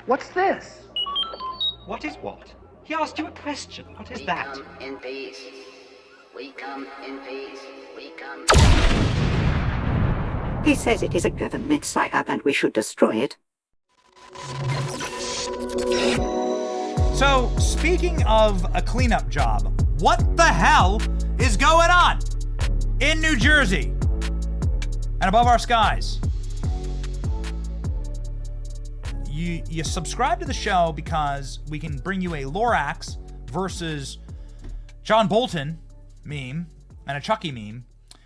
What's this? What is what? He asked you a question. What is that? We come in peace. We come in peace. We come. He says it is a government psyop and we should destroy it. So, speaking of a cleanup job, what the hell is going on in New Jersey and above our skies? You subscribe to the show because we can bring you a Lorax versus John Bolton meme and a Chucky meme.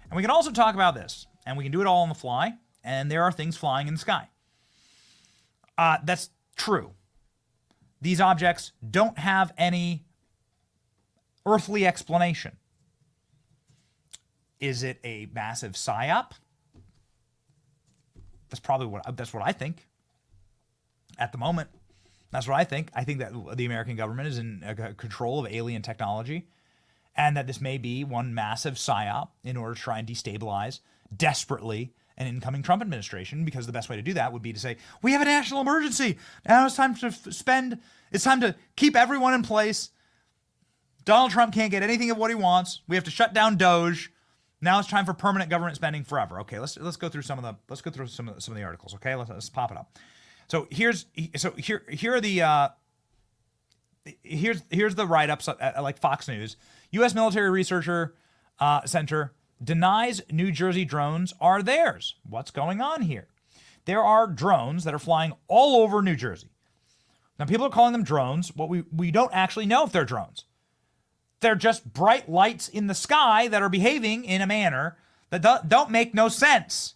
And we can also talk about this. And we can do it all on the fly. And there are things flying in the sky. That's true. These objects don't have any earthly explanation. Is it a massive psyop? That's what I think. At the moment, that's what I think. I think that the American government is in control of alien technology, and that this may be one massive psyop in order to try and destabilize desperately an incoming Trump administration, because the best way to do that would be to say, we have a national emergency. Now it's time to keep everyone in place. Donald Trump can't get anything of what he wants. We have to shut down Doge. Now it's time for permanent government spending forever. Okay, let's go through some of the articles. Okay, let's pop it up. So here are the here's the write-ups like Fox News. U.S. Military Researcher Center denies New Jersey drones are theirs. What's going on here? There are drones that are flying all over New Jersey. Now people are calling them drones. What we don't actually know if they're drones. They're just bright lights in the sky that are behaving in a manner that don't make no sense.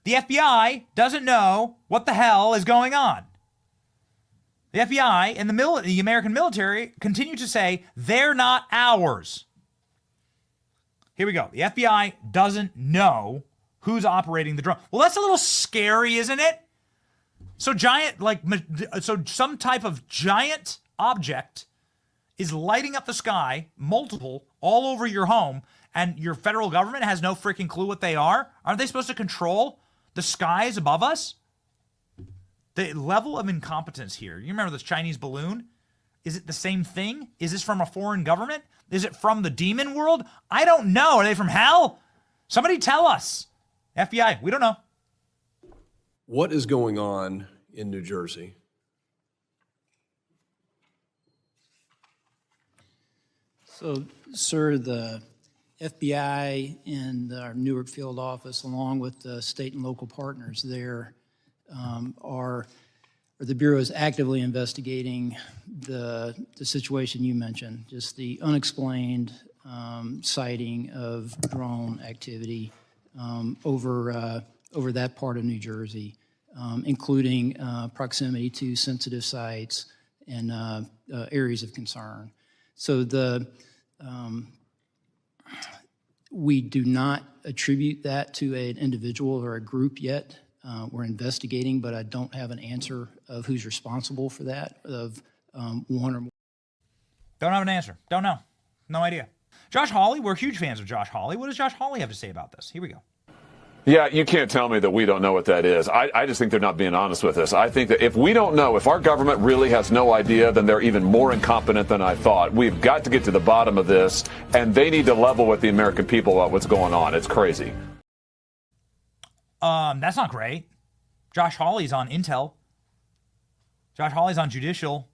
The FBI doesn't know what the hell is going on. The FBI and the American military continue to say they're not ours. Here we go. The FBI doesn't know who's operating the drone. Well, that's a little scary, isn't it? So some type of giant object is lighting up the sky, multiple, all over your home, and your federal government has no freaking clue what they are? Aren't they supposed to control the skies above us? The level of incompetence here. You remember this Chinese balloon? Is it the same thing? Is this from a foreign government? Is it from the demon world? I don't know. Are they from hell? Somebody tell us. FBI, we don't know. What is going on in New Jersey? So, sir, the FBI and our Newark field office, along with the state and local partners there, the Bureau is actively investigating the situation you mentioned, just the unexplained sighting of drone activity over that part of New Jersey, including proximity to sensitive sites and areas of concern. So we do not attribute that to an individual or a group yet. We're investigating, but I don't have an answer of who's responsible for that, of one or more. Don't have an answer. Don't know. No idea. Josh Hawley, we're huge fans of Josh Hawley. What does Josh Hawley have to say about this? Here we go. Yeah, you can't tell me that we don't know what that is. I just think they're not being honest with us. I think that if we don't know, if our government really has no idea, then they're even more incompetent than I thought. We've got to get to the bottom of this, and they need to level with the American people about what's going on. It's crazy. That's not great. Josh Hawley's on Intel. Josh Hawley's on Judicial.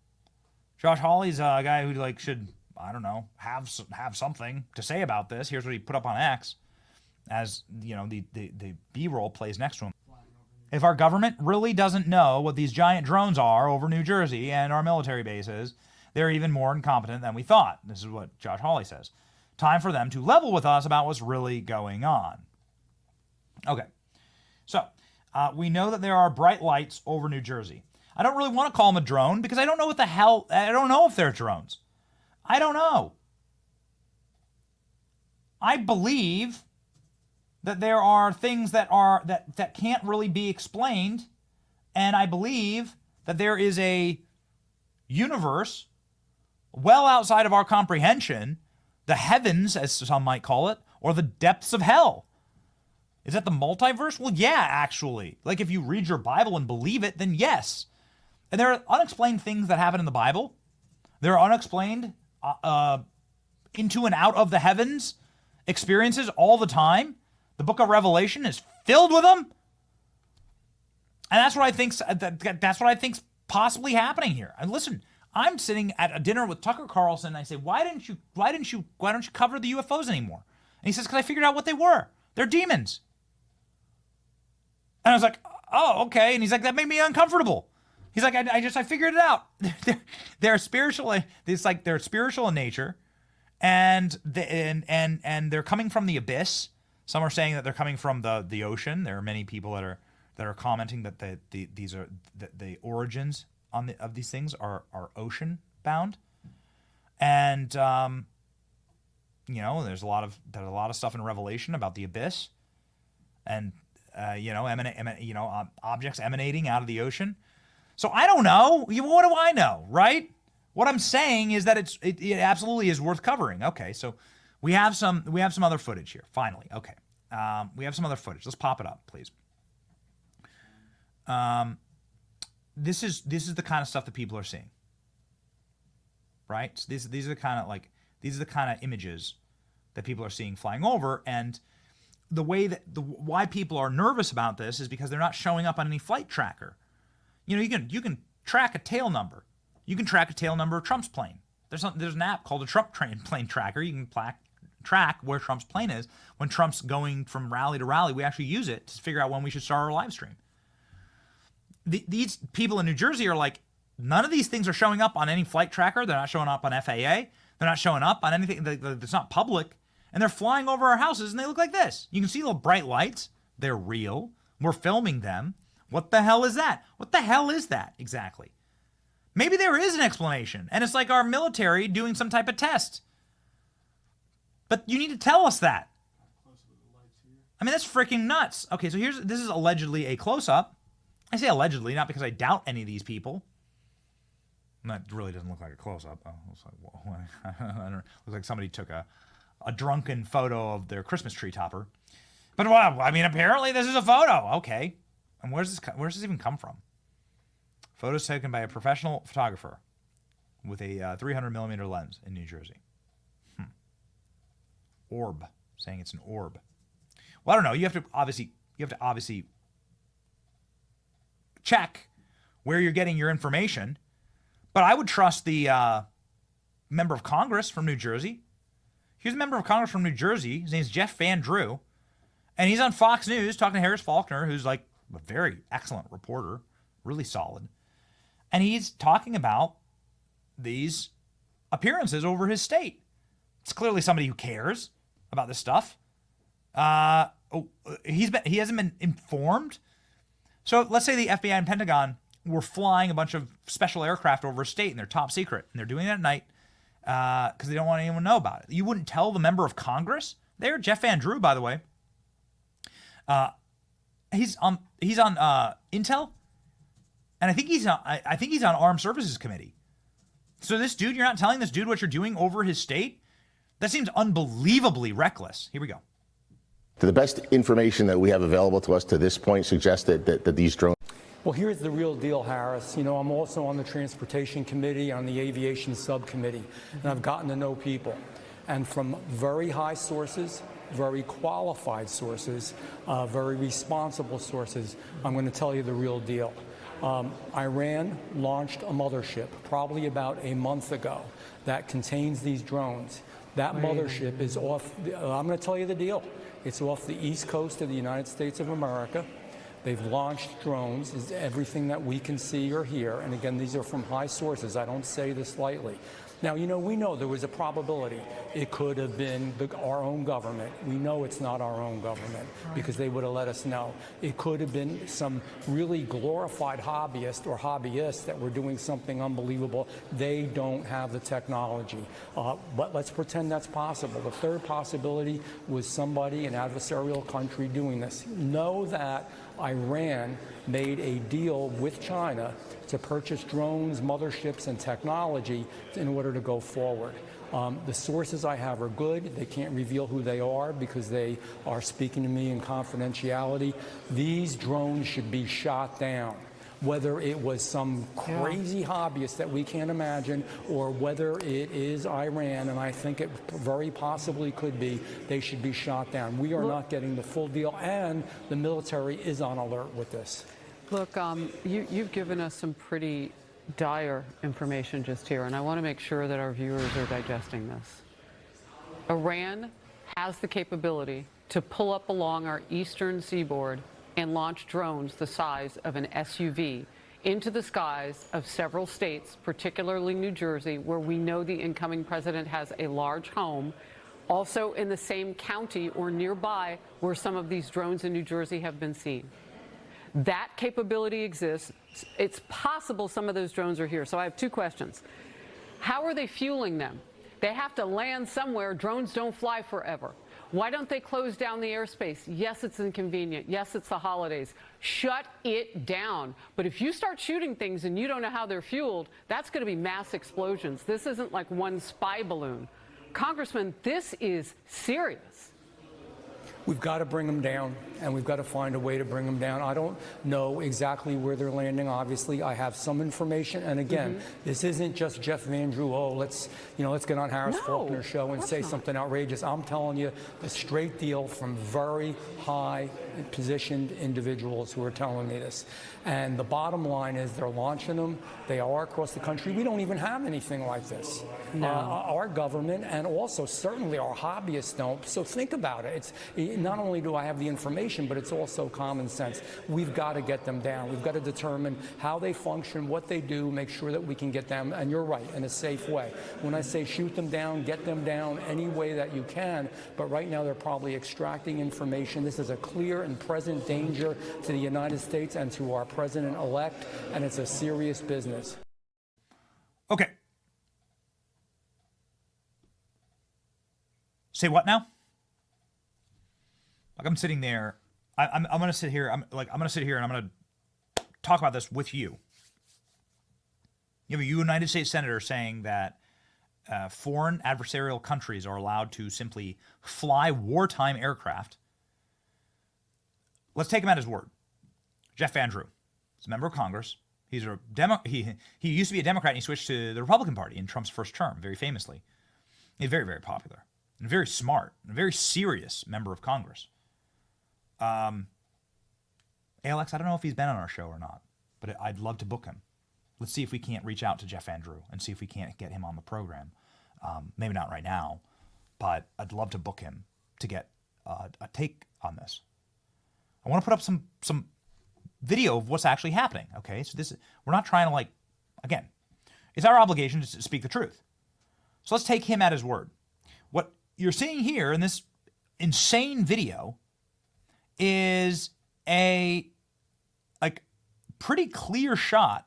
Josh Hawley's a guy who should, I don't know, have something to say about this. Here's what he put up on X. As you know, the B-roll plays next to him. If our government really doesn't know what these giant drones are over New Jersey and our military bases, they're even more incompetent than we thought. This is what Josh Hawley says. Time for them to level with us about what's really going on. Okay, so we know that there are bright lights over New Jersey. I don't really want to call them a drone because I don't know what the hell, I don't know if they're drones. I don't know. I believe that there are things that can't really be explained, and I believe that there is a universe well outside of our comprehension, the heavens, as some might call it, or the depths of hell. Is that the multiverse? Well, yeah, actually. Like, if you read your Bible and believe it, then yes. And there are unexplained things that happen in the Bible. There are unexplained into and out of the heavens experiences all the time. The book of Revelation is filled with them. And that's what I think's possibly happening here. And listen, I'm sitting at a dinner with Tucker Carlson, and I say, why don't you cover the UFOs anymore? And he says, because I figured out what they were. They're demons. And I was like, oh, okay. And he's like, that made me uncomfortable. He's like, I figured it out. They're spiritual. It's like they're spiritual in nature, and they're coming from the abyss. Some are saying that they're coming from the ocean. There are many people that are commenting that the origins of these things are ocean bound, and there's a lot of stuff in Revelation about the abyss, and objects emanating out of the ocean. So I don't know. What do I know, right? What I'm saying is that it absolutely is worth covering. Okay, so we have some other footage here. Finally, okay, we have some other footage. Let's pop it up, please. This is the kind of stuff that people are seeing, right? So these are the kind of images that people are seeing flying over, and the way why people are nervous about this is because they're not showing up on any flight tracker. You can track a tail number. You can track a tail number of Trump's plane. There's an app called a Trump plane tracker. You can track where Trump's plane is when Trump's going from rally to rally. We actually use it to figure out when we should start our live stream. These people in New Jersey are like, none of these things are showing up on any flight tracker. They're not showing up on FAA. They're not showing up on anything that's not public. And they're flying over our houses, and they look like this. You can see little bright lights. They're real. We're filming them. What the hell is that? What the hell is that exactly? Maybe there is an explanation, and it's like our military doing some type of test. But you need to tell us that. I mean, that's freaking nuts. Okay, so this is allegedly a close-up. I say allegedly, not because I doubt any of these people. That really doesn't look like a close-up. Oh, looks like, I don't know. Looks like somebody took a drunken photo of their Christmas tree topper. But well, I mean, apparently this is a photo. Okay, and where's this even come from? Photos taken by a professional photographer with a 300 millimeter lens in New Jersey. Orb, saying it's an orb. Well, I don't know. You have to obviously check where you're getting your information. But I would trust the member of Congress from New Jersey. Here's a member of Congress from New Jersey. His name's Jeff Van Drew. And he's on Fox News talking to Harris Faulkner, who's like a very excellent reporter, really solid. And he's talking about these appearances over his state. It's clearly somebody who cares about this stuff. He hasn't been informed. So let's say the FBI and Pentagon were flying a bunch of special aircraft over a state and they're top secret. And they're doing it at night because they don't want anyone to know about it. You wouldn't tell the member of Congress there, Jeff Van Drew, by the way. He's on Intel, and I think he's on Armed Services Committee. So this dude, you're not telling this dude what you're doing over his state? That seems unbelievably reckless. Here we go. The best information that we have available to us to this point suggests that these drones. Well, here's the real deal, Harris. You know, I'm also on the Transportation Committee, on the Aviation Subcommittee, and I've gotten to know people. And from very high sources, very qualified sources, very responsible sources, I'm going to tell you the real deal. Iran launched a mothership probably about a month ago that contains these drones. That mothership is off, I'm going to tell you the deal. It's off the east coast of the United States of America. They've launched drones, is everything that we can see or hear. And again, these are from high sources. I don't say this lightly. Now, you know, we know there was a probability it could have been our own government. We know it's not our own government because they would have let us know. It could have been some really glorified hobbyist or hobbyists that were doing something unbelievable. They don't have the technology. But let's pretend that's possible. The third possibility was somebody, an adversarial country, doing this. Know that Iran made a deal with China to purchase drones, motherships, and technology in order to go forward. The sources I have are good. They can't reveal who they are because they are speaking to me in confidentiality. These drones should be shot down. Whether it was some crazy hobbyist that we can't imagine, or whether it is Iran, and I think it very possibly could be, they should be shot down. We are not getting the full deal, and the military is on alert with this. Look, you've given us some pretty dire information just here, and I want to make sure that our viewers are digesting this. Iran has the capability to pull up along our eastern seaboard and launch drones the size of an SUV into the skies of several states, particularly New Jersey, where we know the incoming president has a large home, also in the same county or nearby where some of these drones in New Jersey have been seen. That capability exists. It's possible some of those drones are here. So I have two questions. How are they fueling them? They have to land somewhere. Drones don't fly forever. Why don't they close down the airspace? Yes, it's inconvenient. Yes, it's the holidays. Shut it down. But if you start shooting things and you don't know how they're fueled, that's going to be mass explosions. This isn't like one spy balloon. Congressman, this is serious. We've got to bring them down, and we've got to find a way to bring them down. I don't know exactly where they're landing. Obviously, I have some information. And again, this isn't just Jeff Van Drew. Oh, let's get on Harris Faulkner's show and say something outrageous. I'm telling you the straight deal from very high positioned individuals who are telling me this. And the bottom line is they're launching them. They are across the country. We don't even have anything like this. No. Our government, and also certainly our hobbyists don't. So think about it. It's not only do I have the information, but it's also common sense. We've got to get them down. We've got to determine how they function, what they do, make sure that we can get them, and you're right, in a safe way. When I say shoot them down, get them down any way that you can, but right now they're probably extracting information. This is a clear and present danger to the United States and to our president-elect, and it's a serious business. Okay. Say what now? Like, I'm sitting there. I'm going to sit here. I'm going to sit here and I'm going to talk about this with you. You have a United States senator saying that foreign adversarial countries are allowed to simply fly wartime aircraft. Let's take him at his word. Jeff Van Drew is a member of Congress. He's a he used to be a Democrat and he switched to the Republican Party in Trump's first term, very famously. He's very, very popular and very smart and a very serious member of Congress. Alex, I don't know if he's been on our show or not, but I'd love to book him. Let's see if we can't reach out to Jeff Van Drew and see if we can't get him on the program. Maybe not right now, but I'd love to book him to get a take on this. I want to put up some video of what's actually happening. Okay, so we're not trying to again, it's our obligation to speak the truth. So let's take him at his word. What you're seeing here in this insane video is a pretty clear shot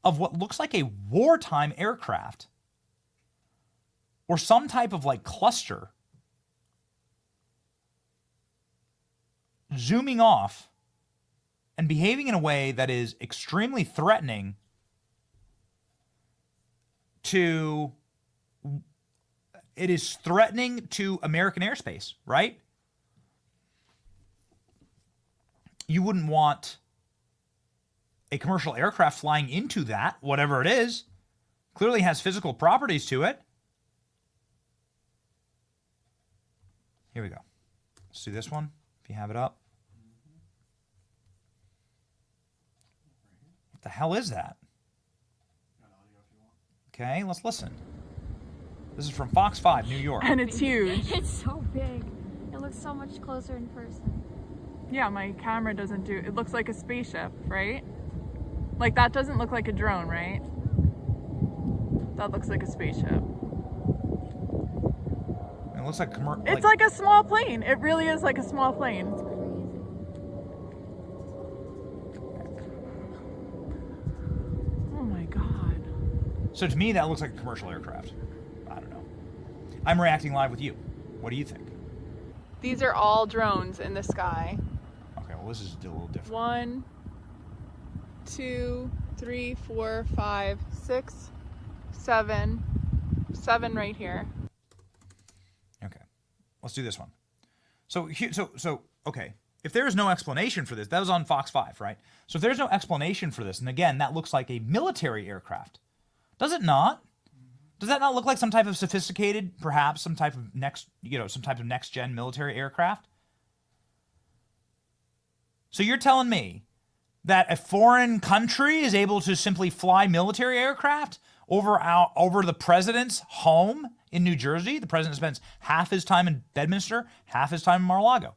of what looks like a wartime aircraft or some type of cluster zooming off and behaving in a way that is extremely threatening to American airspace, right? You wouldn't want a commercial aircraft flying into that, whatever it is. Clearly has physical properties to it. Here we go. Let's do this one, if you have it up. What the hell is that? Okay, let's listen. This is from Fox 5, New York. And it's huge. It's so big. It looks so much closer in person. Yeah, my camera doesn't do, it looks like a spaceship, right? Like that doesn't look like a drone, right? That looks like a spaceship. It looks like it's like a small plane. It really is like a small plane. It's crazy. Oh my God. So to me, that looks like a commercial aircraft. I don't know. I'm reacting live with you. What do you think? These are all drones in the sky. Okay, well this is a little different. 1, 2, 3, 4, 5, 6, 7, 7 right here. Okay, let's do this one. So okay, if there is no explanation for this, that was on Fox 5, right? So if there's no explanation for this, and again, that looks like a military aircraft, does it not? Does that not look like some type of sophisticated, perhaps some type of next-gen military aircraft? So you're telling me that a foreign country is able to simply fly military aircraft over the president's home in New Jersey? The president spends half his time in Bedminster, half his time in Mar-a-Lago.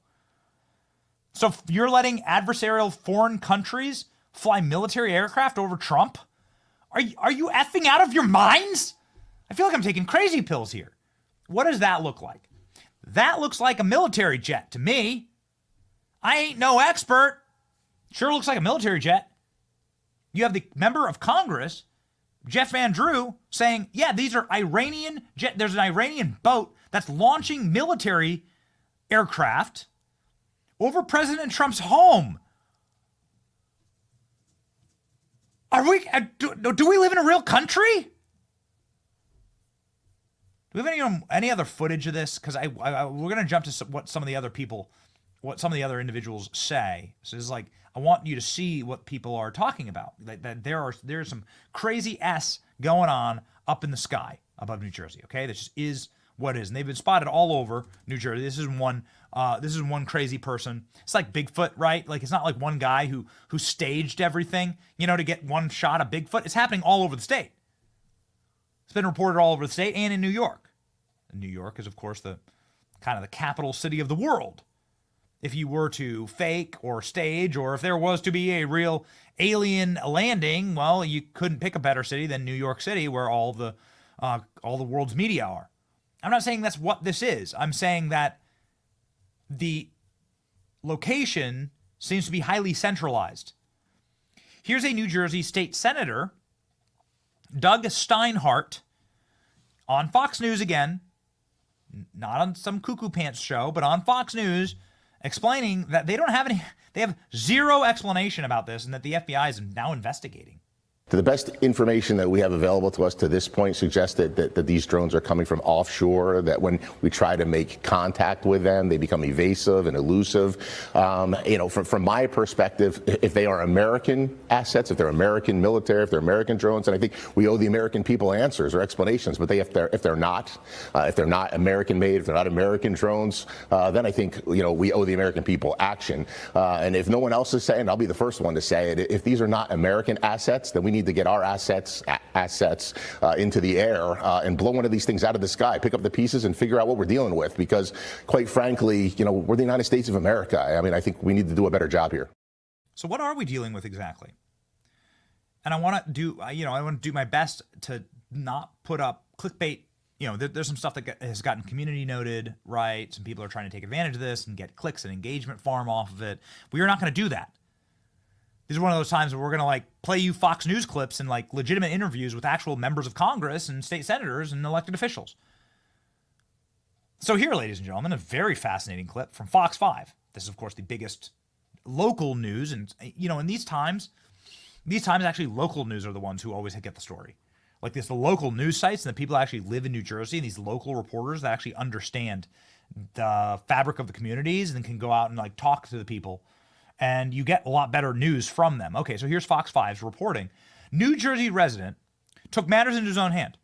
So you're letting adversarial foreign countries fly military aircraft over Trump? Are you effing out of your minds? I feel like I'm taking crazy pills here. What does that look like? That looks like a military jet to me. I ain't no expert. Sure looks like a military jet. You have the member of Congress, Jeff Van Drew, saying, yeah, these are Iranian jet. There's an Iranian boat that's launching military aircraft over President Trump's home. Do we live in a real country? Do we have any other footage of this? Because we're going to jump to what some of the other individuals say. So it's like, I want you to see what people are talking about. That there's some crazy S going on up in the sky above New Jersey. Okay, this just is what it is, and they've been spotted all over New Jersey. This is one crazy person. It's like Bigfoot, right? Like, it's not like one guy who staged everything, to get one shot of Bigfoot. It's happening all over the state. It's been reported all over the state and in New York. And New York is, of course, the kind of the capital city of the world. If you were to fake or stage, or if there was to be a real alien landing, well, you couldn't pick a better city than New York City, where all the world's media are. I'm not saying that's what this is. I'm saying that the location seems to be highly centralized. Here's a New Jersey state senator, Doug Steinhardt, on Fox News again, not on some cuckoo pants show, but on Fox News, explaining that they have zero explanation about this, and that the FBI is now investigating. The best information that we have available to us to this point suggests that these drones are coming from offshore, that when we try to make contact with them, they become evasive and elusive. From my perspective, if they are American assets, if they're American military, if they're American drones, then I think we owe the American people answers or explanations. But if they're not American made, if they're not American drones, then I think we owe the American people action. And if no one else is saying, I'll be the first one to say it. If these are not American assets, then we need to get our assets into the air and blow one of these things out of the sky, pick up the pieces and figure out what we're dealing with. Because quite frankly, we're the United States of America. I mean, I think we need to do a better job here. So what are we dealing with exactly? And I want to do my best to not put up clickbait. There's some stuff that has gotten community noted, right? Some people are trying to take advantage of this and get clicks and engagement farm off of it. We are not going to do that. This is one of those times where we're going to play you Fox News clips and legitimate interviews with actual members of Congress and state senators and elected officials. So here, ladies and gentlemen, a very fascinating clip from Fox 5. This is, of course, the biggest local news. And, in these times actually local news are the ones who always get the story. The local news sites and the people who actually live in New Jersey, and these local reporters that actually understand the fabric of the communities and can go out and talk to the people. And you get a lot better news from them. Okay, so here's Fox 5's reporting. New Jersey resident took matters into his own hand.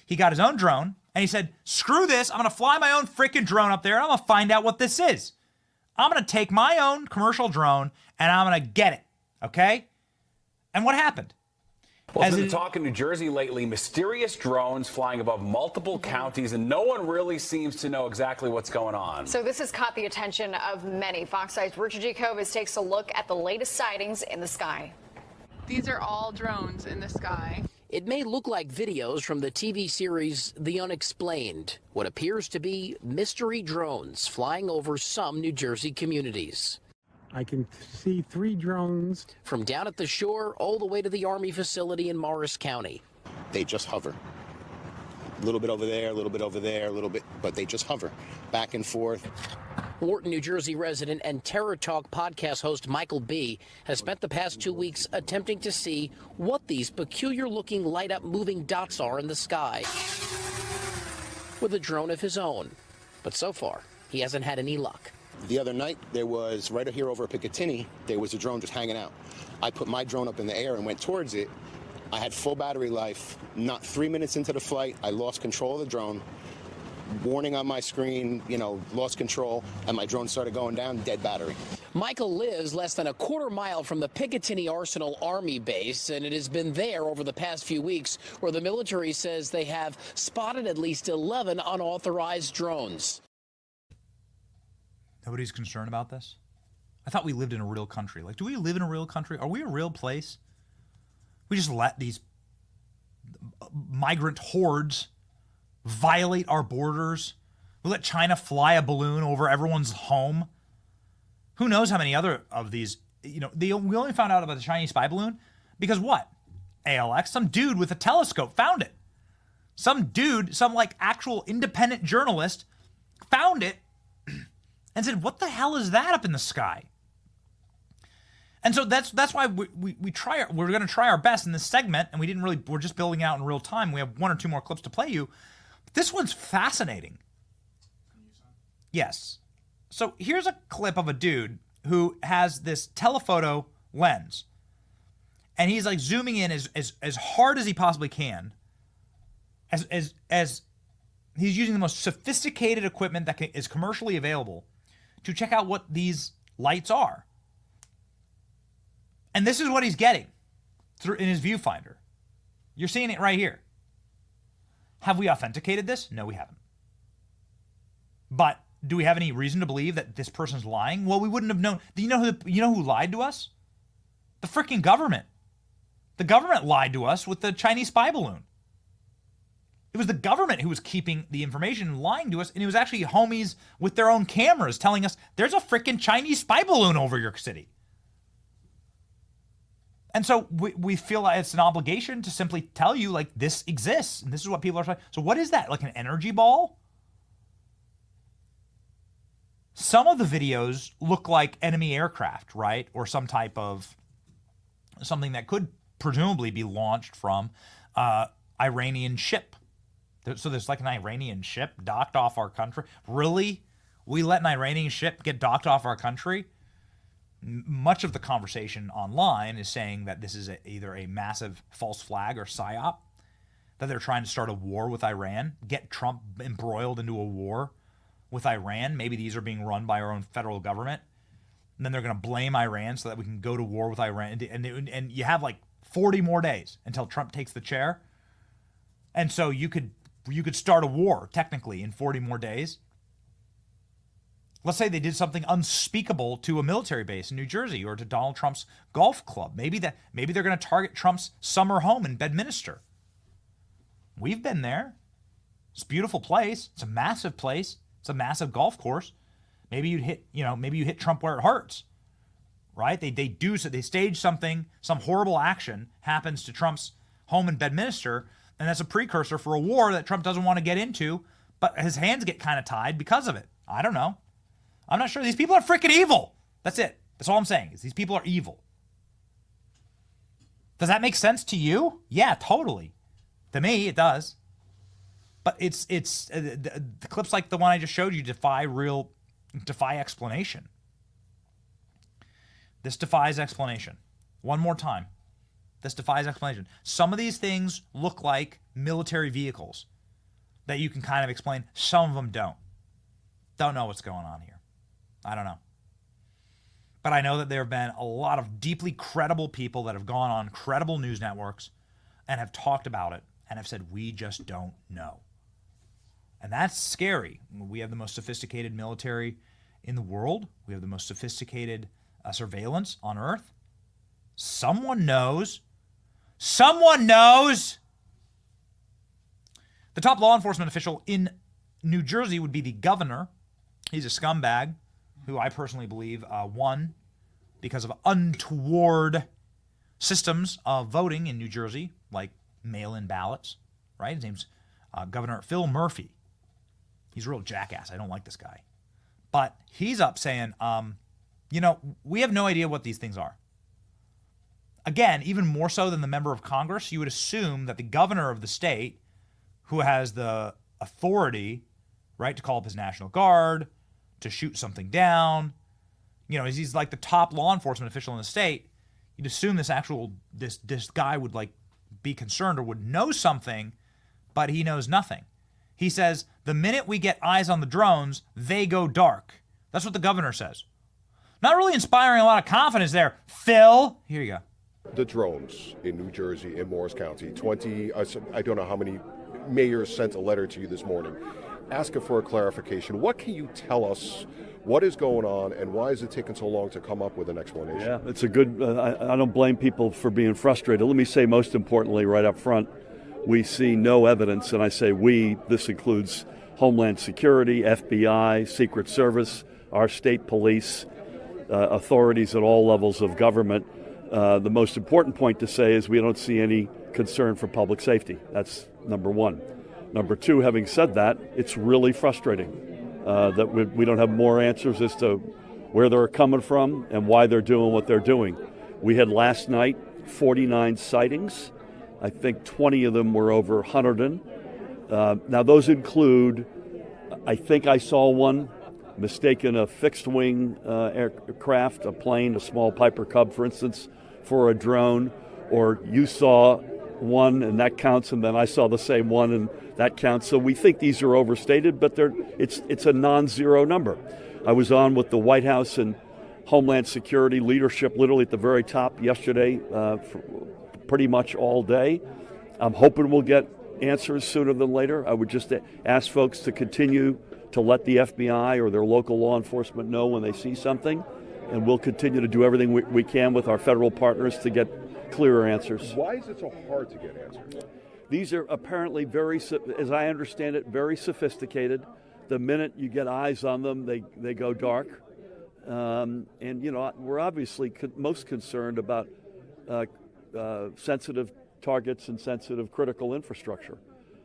He got his own drone, and he said, screw this, I'm going to fly my own freaking drone up there, and I'm going to find out what this is. I'm going to take my own commercial drone, and I'm going to get it, okay? And what happened? Well, it's been talk in New Jersey lately, mysterious drones flying above multiple counties, and no one really seems to know exactly what's going on. So this has caught the attention of many. Fox 5's Richard Jacobus takes a look at the latest sightings in the sky. These are all drones in the sky. It may look like videos from the TV series The Unexplained, what appears to be mystery drones flying over some New Jersey communities. I can see 3 drones. From down at the shore all the way to the Army facility in Morris County. They just hover. A little bit over there, a little bit over there, a little bit, but they just hover back and forth. Wharton, New Jersey resident and Terror Talk podcast host Michael B. has spent the past 2 weeks attempting to see what these peculiar-looking light-up moving dots are in the sky. with a drone of his own. But so far, he hasn't had any luck. The other night, there was, right here over Picatinny, there was a drone just hanging out. I put my drone up in the air and went towards it. I had full battery life. Not 3 minutes into the flight, I lost control of the drone. Warning on my screen, lost control, and my drone started going down, dead battery. Michael lives less than a quarter mile from the Picatinny Arsenal Army base, and it has been there over the past few weeks where the military says they have spotted at least 11 unauthorized drones. Nobody's concerned about this? I thought we lived in a real country. Like, do we live in a real country? Are we a real place? We just let these migrant hordes violate our borders. We let China fly a balloon over everyone's home. Who knows how many other of these, we only found out about the Chinese spy balloon because what? ALX, some dude with a telescope found it. Some dude, some like actual independent journalist found it and said, what the hell is that up in the sky? And so that's why we're going to try our best in this segment, and we're just building out in real time. We have one or two more clips to play you. This one's fascinating. Yes. So here's a clip of a dude who has this telephoto lens, and he's like zooming in as hard as he possibly can, as he's using the most sophisticated equipment that is commercially available to check out what these lights are. And this is what he's getting in his viewfinder. You're seeing it right here. Have we authenticated this? No, we haven't. But do we have any reason to believe that this person's lying? Well, we wouldn't have known. Do you know who lied to us? The freaking government. The government lied to us with the Chinese spy balloon. It was the government who was keeping the information and lying to us, and it was actually homies with their own cameras telling us there's a freaking Chinese spy balloon over your city. And so we feel like it's an obligation to simply tell you, like, this exists, and this is what people are saying. So what is that? Like an energy ball? Some of the videos look like enemy aircraft, right? Or some type of something that could presumably be launched from Iranian ship. So there's like an Iranian ship docked off our country. Really? We let an Iranian ship get docked off our country? Much of the conversation online is saying that this is either a massive false flag or psyop, that they're trying to start a war with Iran, get Trump embroiled into a war with Iran. Maybe these are being run by our own federal government. And then they're going to blame Iran so that we can go to war with Iran. And you have like 40 more days until Trump takes the chair. And so you could start a war technically in 40 more days. Let's say they did something unspeakable to a military base in New Jersey or to Donald Trump's golf club. Maybe they're going to target Trump's summer home in Bedminster. We've been there. It's a beautiful place. It's a massive place. It's a massive golf course. Maybe you hit Trump where it hurts, right? They stage something, some horrible action happens to Trump's home in Bedminster, and that's a precursor for a war that Trump doesn't want to get into, but his hands get kind of tied because of it. I don't know. I'm not sure. These people are freaking evil. That's it. That's all I'm saying is these people are evil. Does that make sense to you? Yeah, totally. To me, it does. But it's the clips like the one I just showed you defy explanation. This defies explanation. One more time. This defies explanation. Some of these things look like military vehicles that you can kind of explain. Some of them don't. Don't know what's going on here. I don't know. But I know that there have been a lot of deeply credible people that have gone on credible news networks and have talked about it and have said, we just don't know. And that's scary. We have the most sophisticated military in the world. We have the most sophisticated surveillance on Earth. Someone knows. Someone knows. The top law enforcement official in New Jersey would be the governor. He's a scumbag who I personally believe won because of untoward systems of voting in New Jersey, like mail-in ballots, right? His name's Governor Phil Murphy. He's a real jackass. I don't like this guy. But he's up saying, we have no idea what these things are. Again, even more so than the member of Congress, you would assume that the governor of the state, who has the authority, right, to call up his National Guard, to shoot something down. You know, he's like the top law enforcement official in the state. You'd assume this guy would like be concerned or would know something, but he knows nothing. He says, the minute we get eyes on the drones, they go dark. That's what the governor says. Not really inspiring a lot of confidence there, Phil. Here you go. The drones in New Jersey, in Morris County, I don't know how many mayors sent a letter to you this morning asking for a clarification. What can you tell us? What is going on, and why is it taking so long to come up with an explanation? Yeah, it's a good, I don't blame people for being frustrated. Let me say most importantly right up front, we see no evidence, and I say we, this includes Homeland Security, FBI, Secret Service, our state police, authorities at all levels of government. The most important point to say is we don't see any concern for public safety. That's number one. Number two, having said that, it's really frustrating that we don't have more answers as to where they're coming from and why they're doing what they're doing. We had last night 49 sightings. I think 20 of them were over 100. Now those include, I think I saw one mistaken a fixed-wing aircraft, a plane, a small Piper Cub, for instance, for a drone, or you saw one and that counts, and then I saw the same one and that counts. So we think these are overstated, but it's a non-zero number. I was on with the White House and Homeland Security leadership literally at the very top yesterday for pretty much all day. I'm hoping we'll get answers sooner than later. I would just ask folks to continue to let the FBI or their local law enforcement know when they see something, and we'll continue to do everything we can with our federal partners to get clearer answers. Why is it so hard to get answers? These are apparently very, as I understand it, very sophisticated. The minute you get eyes on them, they go dark. And, you know, we're obviously most concerned about sensitive targets and sensitive critical infrastructure.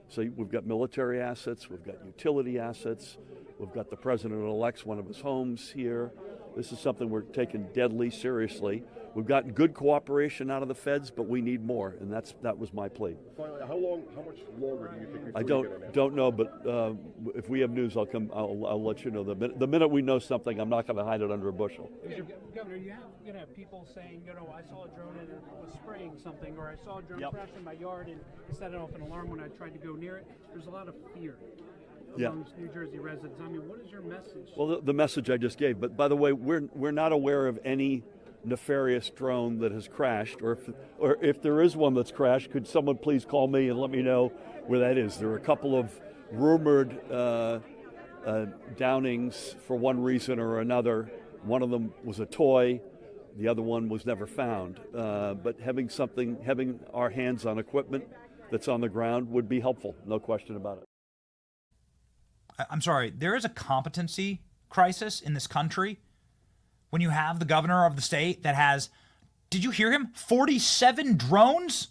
So we've got military assets, we've got utility assets, we've got the president-elect's one of his homes here. This is something we're taking deadly seriously. We've gotten good cooperation out of the feds, but we need more, and that was my plea. Finally, how much longer do you think before I you get an answer? don't know, but if we have news, I'll let you know. The minute we know something, I'm not going to hide it under a bushel. Governor, you have people saying, I saw a drone and it was spraying something, or I saw a drone crash in my yard and it set off an alarm when I tried to go near it. There's a lot of fear amongst New Jersey residents. I mean, what is your message? Well, the message I just gave. But by the way, we're not aware of any nefarious drone that has crashed, or if there is one that's crashed, could someone please call me and let me know where that is? There are a couple of rumored downings for one reason or another. One of them was a toy, the other one was never found. But having our hands on equipment that's on the ground would be helpful, no question about it. I'm sorry, there is a competency crisis in this country when you have the governor of the state that has, did you hear him? 47 drones?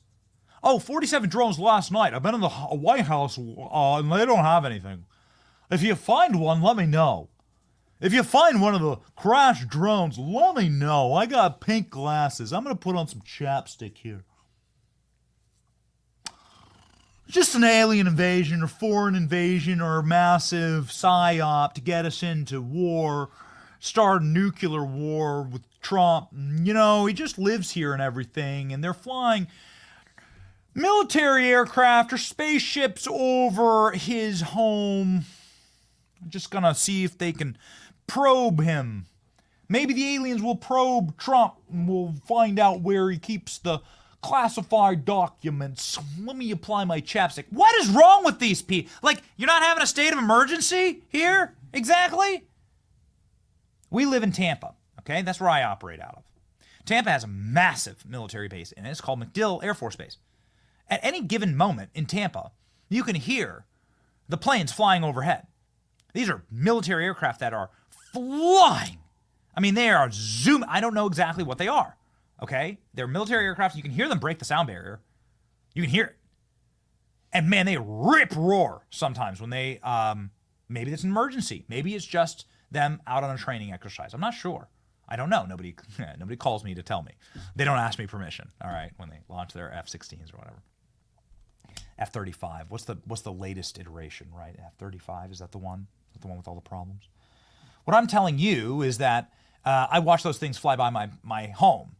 Oh, 47 drones last night. I've been in the White House and they don't have anything. If you find one, let me know. If you find one of the crashed drones, let me know. I got pink glasses. I'm going to put on some chapstick here. Just an alien invasion or foreign invasion or a massive psyop to get us into war, start a nuclear war with Trump. You know, he just lives here and everything, and they're flying military aircraft or spaceships over his home. I'm just going to see if they can probe him. Maybe the aliens will probe Trump and we'll find out where he keeps the classified documents. Let me apply my chapstick. What is wrong with these people? Like, you're not having a state of emergency here? Exactly? We live in Tampa, okay? That's where I operate out of. Tampa has a massive military base, and it's called MacDill Air Force Base. At any given moment in Tampa, you can hear the planes flying overhead. These are military aircraft that are flying. I mean, they are zooming. I don't know exactly what they are. Okay, they're military aircraft. You can hear them break the sound barrier. You can hear it. And man, they rip roar sometimes when they, maybe it's an emergency. Maybe it's just them out on a training exercise. I'm not sure. I don't know. Nobody calls me to tell me. They don't ask me permission, all right, when they launch their F-16s or whatever. F-35. What's the latest iteration, right? F-35, is that the one? Is that the one with all the problems? What I'm telling you is that I watch those things fly by my home.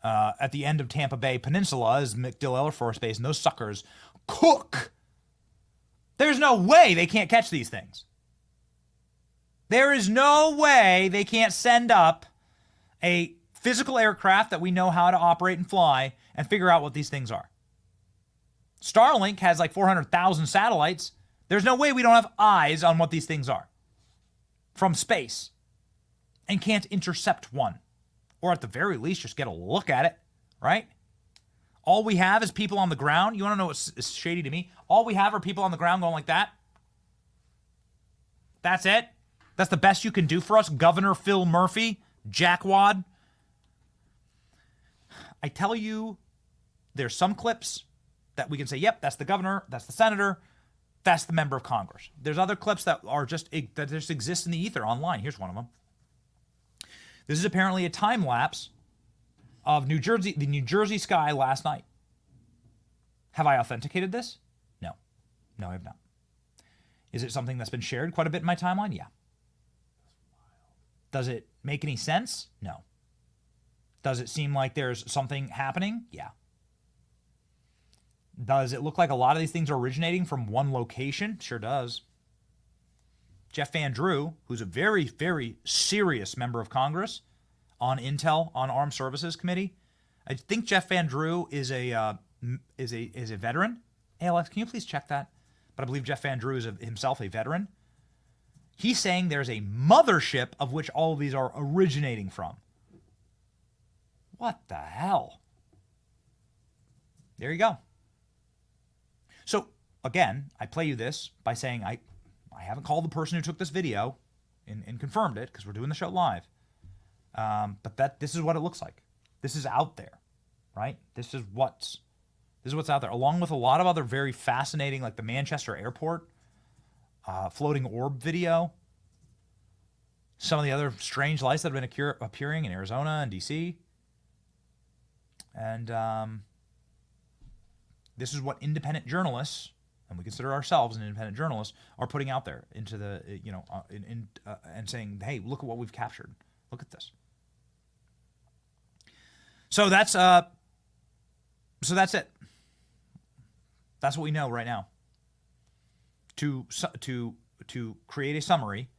At the end of Tampa Bay Peninsula is MacDill Air Force Base, and those suckers cook. There's no way they can't catch these things. There is no way they can't send up a physical aircraft that we know how to operate and fly and figure out what these things are. Starlink has like 400,000 satellites. There's no way we don't have eyes on what these things are from space and can't intercept one. Or at the very least, just get a look at it, right? All we have is people on the ground. You want to know what's shady to me? All we have are people on the ground going like that. That's it. That's the best you can do for us, Governor Phil Murphy, jackwad. I tell you, there's some clips that we can say, yep, that's the governor, that's the senator, that's the member of Congress. There's other clips that just exist in the ether online. Here's one of them. This is apparently a time lapse of the New Jersey sky last night. Have I authenticated this? No. No, I have not. Is it something that's been shared quite a bit in my timeline? Yeah. Does it make any sense? No. Does it seem like there's something happening? Yeah. Does it look like a lot of these things are originating from one location? Sure does. Jeff Van Drew, who's a very, very serious member of Congress on Intel, on Armed Services Committee. I think Jeff Van Drew is a veteran. Hey, Alex, can you please check that? But I believe Jeff Van Drew is himself a veteran. He's saying there's a mothership of which all of these are originating from. What the hell? There you go. So, again, I play you this by saying I haven't called the person who took this video and confirmed it because we're doing the show live. But this is what it looks like. This is out there, right? This is what's out there, along with a lot of other very fascinating, like the Manchester Airport floating orb video. Some of the other strange lights that have been appearing in Arizona and D.C. And this is what independent journalists, and we consider ourselves an independent journalist, are putting out there into the, and saying, hey, look at what we've captured. Look at this. So that's it. That's what we know right now. To create a summary,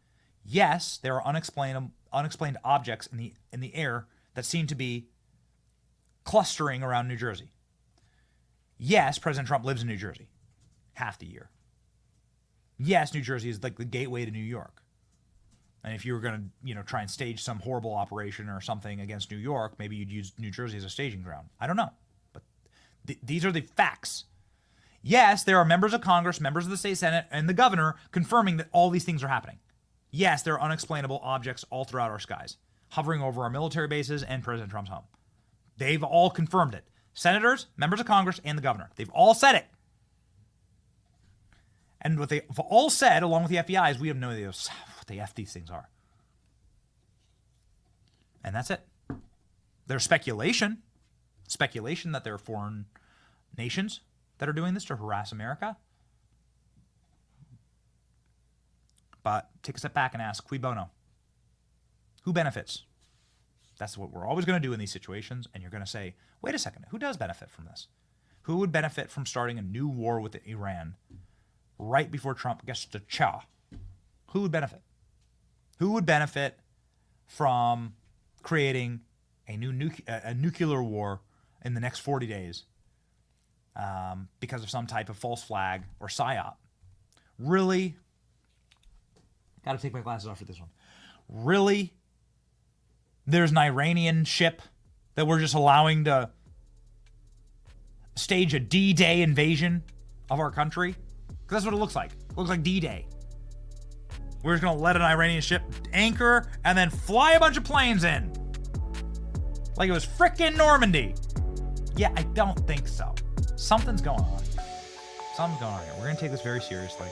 yes, there are unexplained objects in the air that seem to be clustering around New Jersey. Yes, President Trump lives in New Jersey half the year. Yes, New Jersey is like the gateway to New York. And if you were going to, try and stage some horrible operation or something against New York, maybe you'd use New Jersey as a staging ground. I don't know. But these are the facts. Yes, there are members of Congress, members of the state Senate, and the governor confirming that all these things are happening. Yes, there are unexplainable objects all throughout our skies, hovering over our military bases and President Trump's home. They've all confirmed it. Senators, members of Congress, and the governor. They've all said it. And what they've all said, along with the FBI, is we have no idea what the F these things are. And that's it. There's speculation that there are foreign nations that are doing this to harass America. But take a step back and ask, cui bono? Who benefits? That's what we're always going to do in these situations. And you're going to say, wait a second, who does benefit from this? Who would benefit from starting a new war with Iran right before Trump gets to cha? Who would benefit? Who would benefit from creating a new nuclear war in the next 40 days because of some type of false flag or psyop? Really? Got to take my glasses off for this one. Really? There's an Iranian ship that we're just allowing to stage a D-Day invasion of our country? Because that's what it looks like. It looks like D-Day. We're just going to let an Iranian ship anchor and then fly a bunch of planes in. Like it was frickin' Normandy. Yeah, I don't think so. Something's going on. Something's going on here. We're going to take this very seriously.